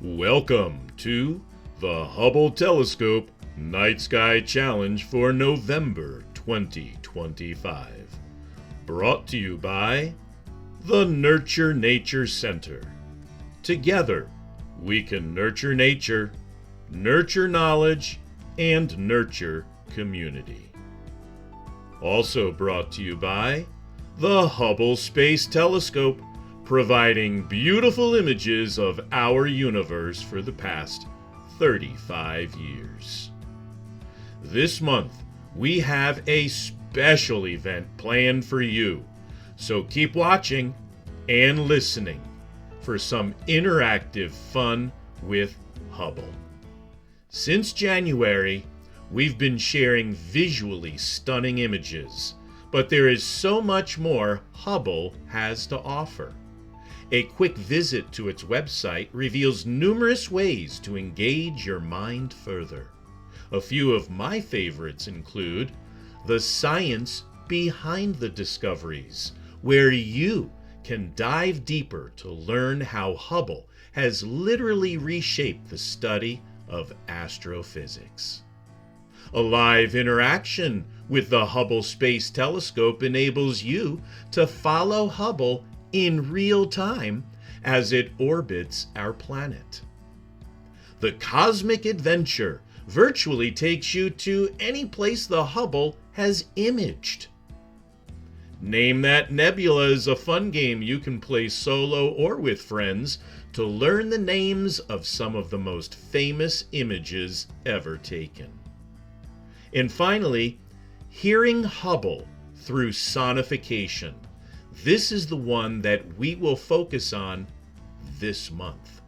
Welcome to the Hubble Telescope Night Sky Challenge for November 2025. Brought to you by the Nurture Nature Center. Together, we can nurture nature, nurture knowledge, and nurture community. Also brought to you by the Hubble Space Telescope, providing beautiful images of our universe for the past 35 years. This month, we have a special event planned for you, so keep watching and listening for some interactive fun with Hubble. Since January, we've been sharing visually stunning images, but there is so much more Hubble has to offer. A quick visit to its website reveals numerous ways to engage your mind further. A few of my favorites include the science behind the discoveries, where you can dive deeper to learn how Hubble has literally reshaped the study of astrophysics. A live interaction with the Hubble Space Telescope enables you to follow Hubble in real time as it orbits our planet. The Cosmic Adventure virtually takes you to any place the Hubble has imaged. Name That Nebula is a fun game you can play solo or with friends to learn the names of some of the most famous images ever taken. And finally, hearing Hubble through sonification. This is the one that we will focus on this month.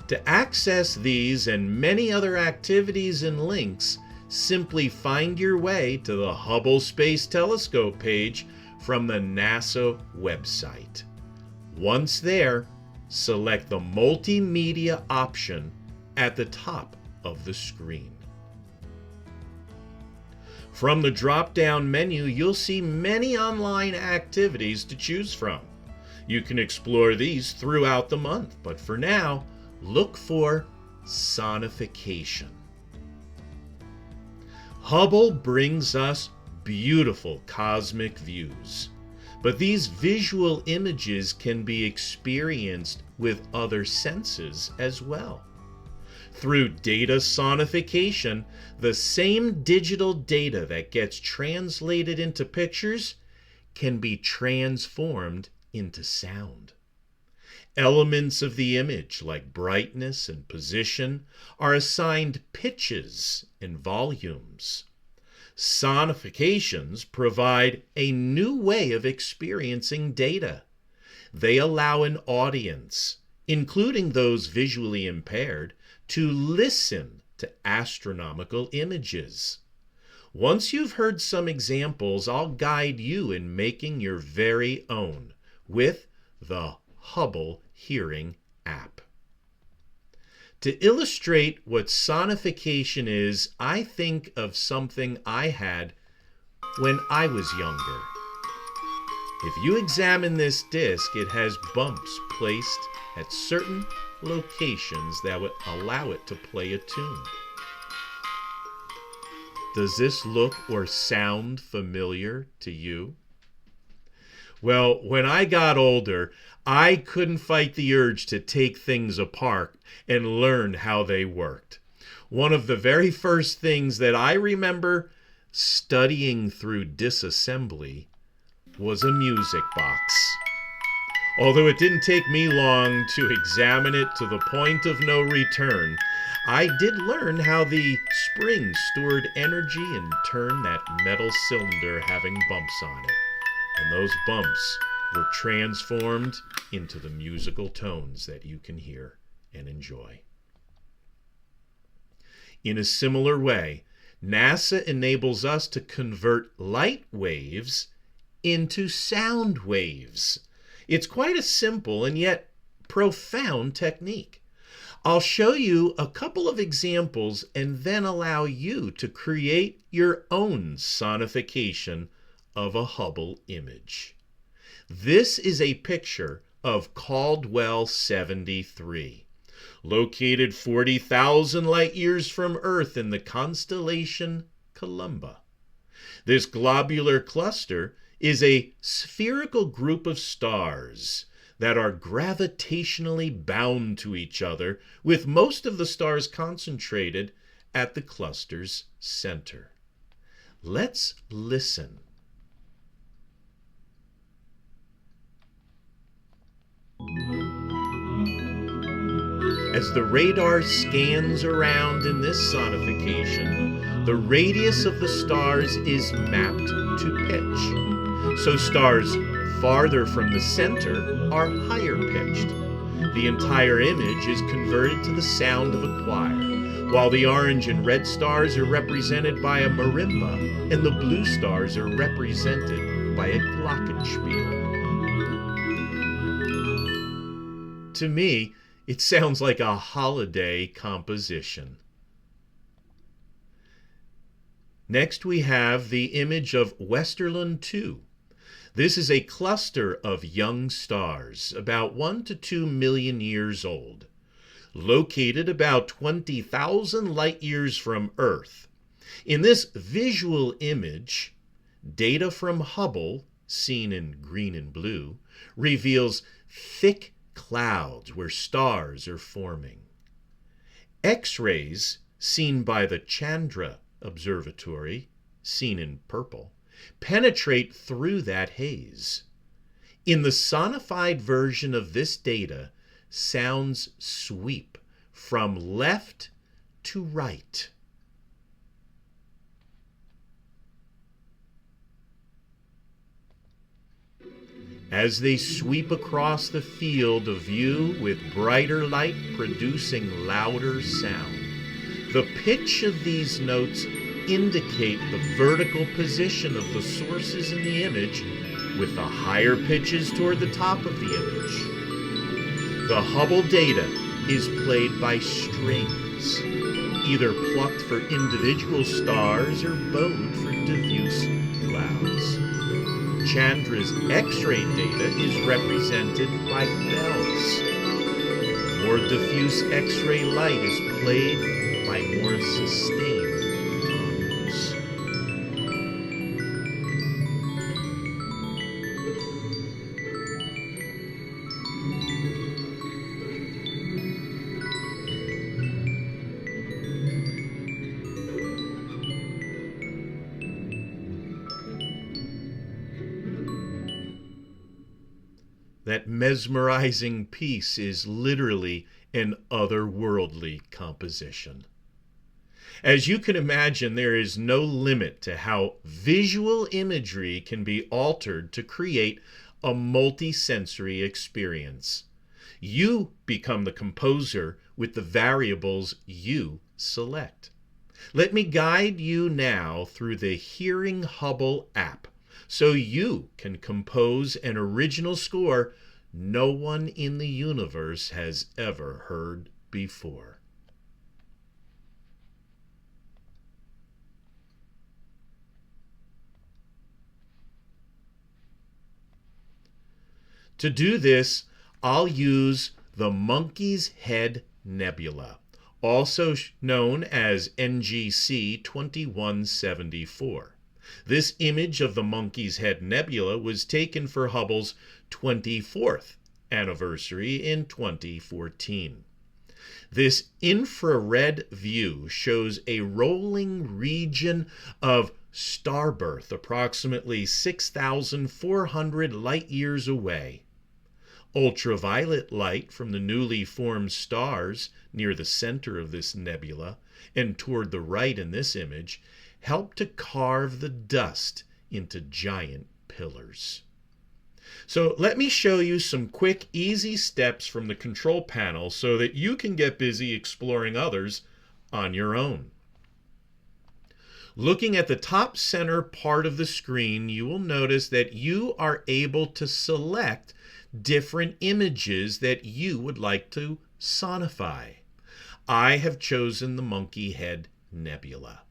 To access these and many other activities and links, simply find your way to the Hubble Space Telescope page from the NASA website. Once there, select the multimedia option at the top of the screen. From the drop-down menu, you'll see many online activities to choose from. You can explore these throughout the month, but for now, look for Sonification. Hubble brings us beautiful cosmic views, but these visual images can be experienced with other senses as well. Through data sonification, the same digital data that gets translated into pictures can be transformed into sound. Elements of the image, like brightness and position, are assigned pitches and volumes. Sonifications provide a new way of experiencing data. They allow an audience, including those visually impaired, to listen to astronomical images. Once you've heard some examples, I'll guide you in making your very own with the Hubble Hearing app. To illustrate what sonification is, I think of something I had when I was younger. If you examine this disc, it has bumps placed at certain locations that would allow it to play a tune. Does this look or sound familiar to you? Well, when I got older, I couldn't fight the urge to take things apart and learn how they worked. One of the very first things that I remember studying through disassembly was a music box. Although it didn't take me long to examine it to the point of no return, I did learn how the springs stored energy and turned that metal cylinder having bumps on it. And those bumps were transformed into the musical tones that you can hear and enjoy. In a similar way, NASA enables us to convert light waves into sound waves. It's quite a simple and yet profound technique. I'll show you a couple of examples and then allow you to create your own sonification of a Hubble image. This is a picture of Caldwell 73, located 40,000 light years from Earth in the constellation Columba. This globular cluster is a spherical group of stars that are gravitationally bound to each other, with most of the stars concentrated at the cluster's center. Let's listen. As the radar scans around in this sonification, the radius of the stars is mapped to pitch. So stars farther from the center are higher pitched. The entire image is converted to the sound of a choir, while the orange and red stars are represented by a marimba and the blue stars are represented by a glockenspiel. To me, it sounds like a holiday composition. Next, we have the image of Westerlund 2. This is a cluster of young stars, about 1 to 2 million years old, located about 20,000 light years from Earth. In this visual image, data from Hubble, seen in green and blue, reveals thick clouds where stars are forming. X-rays, seen by the Chandra Observatory, seen in purple, penetrate through that haze. In the sonified version of this data, sounds sweep from left to right. As they sweep across the field of view with brighter light producing louder sound, the pitch of these notes indicate the vertical position of the sources in the image, with the higher pitches toward the top of the image. The Hubble data is played by strings, either plucked for individual stars or bowed for diffuse clouds. Chandra's X-ray data is represented by bells. More diffuse X-ray light is played by more sustained tones. That mesmerizing piece is literally an otherworldly composition. As you can imagine, there is no limit to how visual imagery can be altered to create a multisensory experience. You become the composer with the variables you select. Let me guide you now through the Hearing Hubble app, so you can compose an original score no one in the universe has ever heard before. To do this, I'll use the Monkey's Head Nebula, also known as NGC 2174. This image of the Monkey's Head Nebula was taken for Hubble's 24th anniversary in 2014. This infrared view shows a rolling region of starbirth approximately 6,400 light years away. Ultraviolet light from the newly formed stars near the center of this nebula and toward the right in this image help to carve the dust into giant pillars. So let me show you some quick, easy steps from the control panel so that you can get busy exploring others on your own. Looking at the top center part of the screen, you will notice that you are able to select different images that you would like to sonify. I have chosen the Monkey Head Nebula.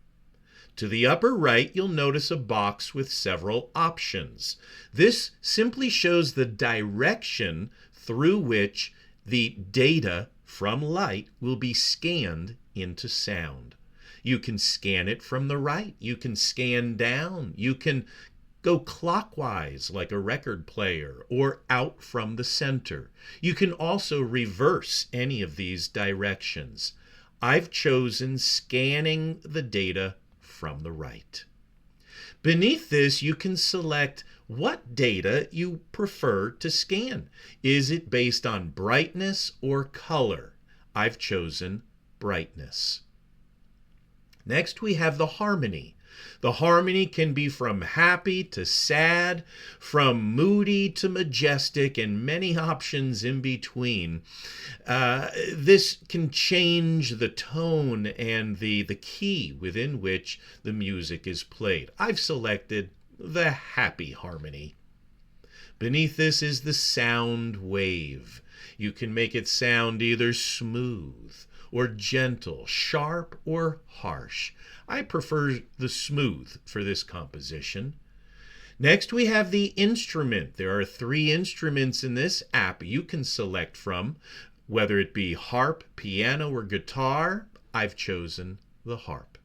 To the upper right, you'll notice a box with several options. This simply shows the direction through which the data from light will be scanned into sound. You can scan it from the right, you can scan down, you can go clockwise like a record player, or out from the center. You can also reverse any of these directions. I've chosen scanning the data from the right. Beneath this, you can select what data you prefer to scan. Is it based on brightness or color? I've chosen brightness. Next, we have the harmony. The harmony can be from happy to sad, from moody to majestic, and many options in between. This can change the tone and the key within which the music is played. I've selected the happy harmony. Beneath this is the sound wave. You can make it sound either smooth or gentle, sharp or harsh. I prefer the smooth for this composition. Next, we have the instrument. There are 3 instruments in this app you can select from, whether it be harp, piano, or guitar. I've chosen the harp.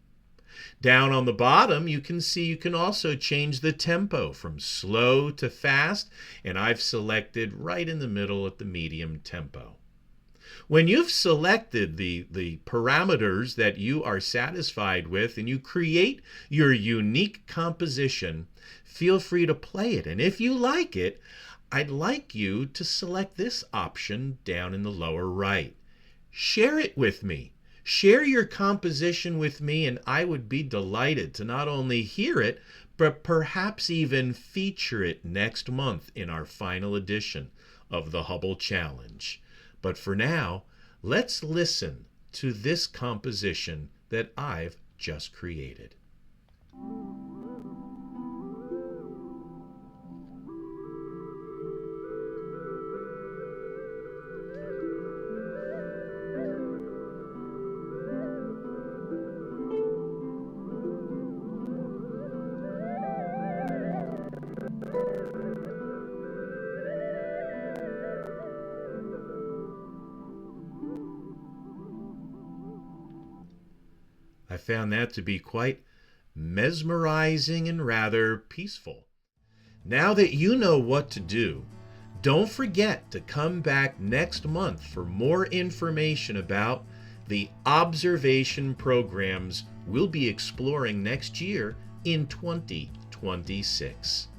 Down on the bottom, you can see you can also change the tempo from slow to fast, and I've selected right in the middle at the medium tempo. When you've selected the parameters that you are satisfied with and you create your unique composition, feel free to play it. And if you like it, I'd like you to select this option down in the lower right. Share it with me. Share your composition with me, and I would be delighted to not only hear it, but perhaps even feature it next month in our final edition of the Hubble Challenge. But for now, let's listen to this composition that I've just created. I found that to be quite mesmerizing and rather peaceful. Now that you know what to do, don't forget to come back next month for more information about the observation programs we'll be exploring next year in 2026.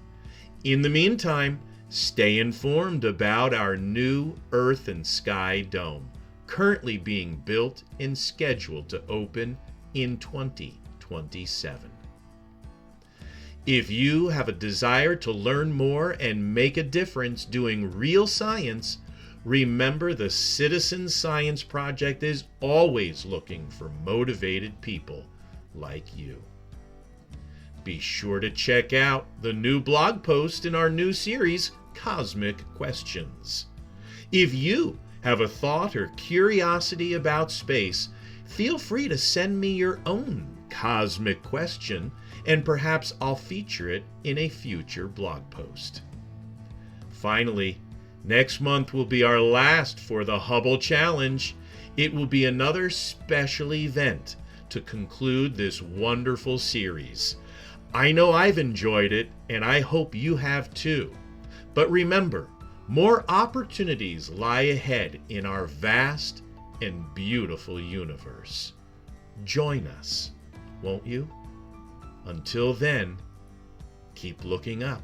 In the meantime, stay informed about our new Earth and Sky Dome, currently being built and scheduled to open in 2027. If you have a desire to learn more and make a difference doing real science, remember the Citizen Science Project is always looking for motivated people like you. Be sure to check out the new blog post in our new series, Cosmic Questions. If you have a thought or curiosity about space, feel free to send me your own cosmic question, and perhaps I'll feature it in a future blog post. Finally, next month will be our last for the Hubble Challenge. It will be another special event to conclude this wonderful series. I know I've enjoyed it, and I hope you have too. But remember, more opportunities lie ahead in our vast and beautiful universe. Join us, won't you? Until then, keep looking up.